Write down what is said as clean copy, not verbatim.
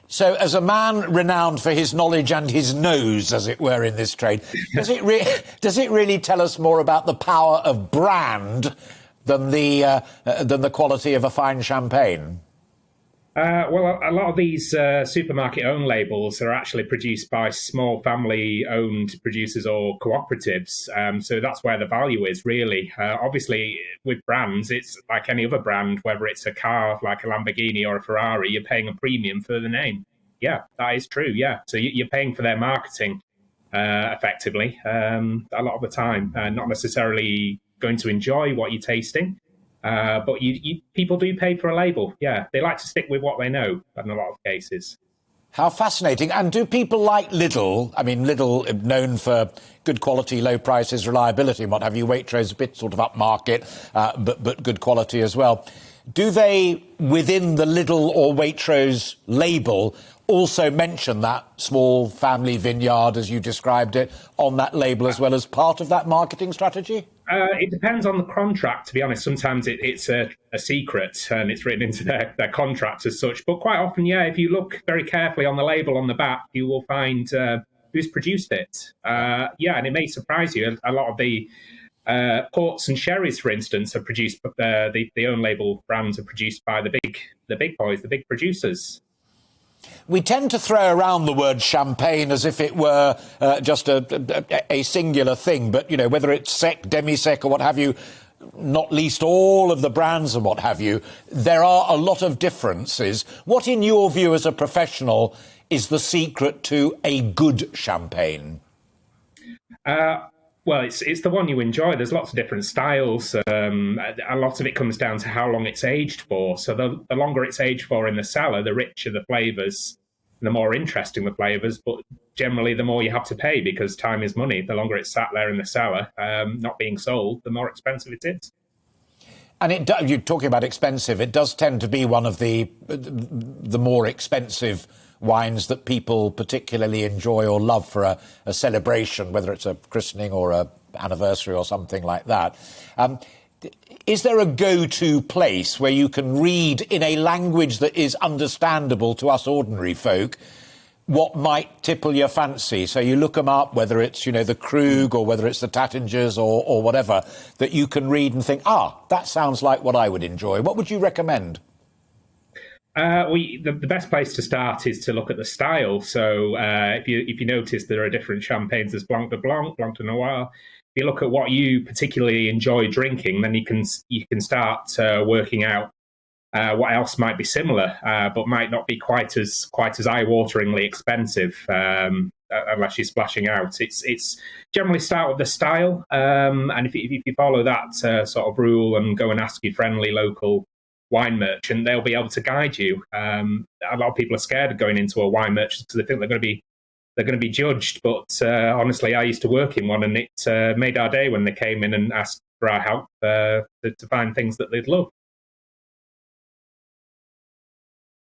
So, as a man renowned for his knowledge and his nose, as it were, in this trade, does it really tell us more about the power of brand than the quality of a fine champagne? Well, a lot of these supermarket-owned labels are actually produced by small family-owned producers or cooperatives. So that's where the value is, really. Obviously, with brands, it's like any other brand, whether it's a car like a Lamborghini or a Ferrari, you're paying a premium for the name. Yeah, that is true. Yeah. So you're paying for their marketing effectively a lot of the time, not necessarily going to enjoy what you're tasting. But people do pay for a label. Yeah, they like to stick with what they know in a lot of cases. How fascinating. And do people like Lidl? I mean, Lidl, known for good quality, low prices, reliability and what have you. Waitrose, a bit sort of upmarket, but good quality as well. Do they, within the Lidl or Waitrose label, also mention that small family vineyard, as you described it, on that label as well as part of that marketing strategy? It depends on the contract, to be honest. Sometimes it's a secret and it's written into their contract as such. But quite often, yeah, if you look very carefully on the label on the back, you will find who's produced it. Yeah, and it may surprise you. A lot of the ports and sherries, for instance, are produced. The own label brands are produced by the big boys, the big producers. We tend to throw around the word champagne as if it were just a singular thing. But, you know, whether it's sec, demi-sec or what have you, not least all of the brands and what have you, there are a lot of differences. What, in your view as a professional, is the secret to a good champagne? Well, it's the one you enjoy. There's lots of different styles. A lot of it comes down to how long it's aged for. So the longer it's aged for in the cellar, the richer the flavours, the more interesting the flavours. But generally, the more you have to pay because time is money. The longer it's sat there in the cellar, not being sold, the more expensive it is. And you're talking about expensive. It does tend to be one of the more expensive wines that people particularly enjoy or love for a celebration, whether it's a christening or an anniversary or something like that. Is there a go-to place where you can read in a language that is understandable to us ordinary folk what might tickle your fancy? So you look them up, whether it's, you know, the Krug or whether it's the Tattingers or whatever, that you can read and think, that sounds like what I would enjoy. What would you recommend? The best place to start is to look at the style. So if you notice there are different champagnes, there's Blanc de Blanc, Blanc de Noir. If you look at what you particularly enjoy drinking, then you can start working out what else might be similar, but might not be quite as eye-wateringly expensive unless you're splashing out. It's generally start with the style, and if you follow that sort of rule and go and ask your friendly local wine merchant, they'll be able to guide you. A lot of people are scared of going into a wine merchant because they think they're going to be judged. But honestly, I used to work in one, and it made our day when they came in and asked for our help to find things that they'd love.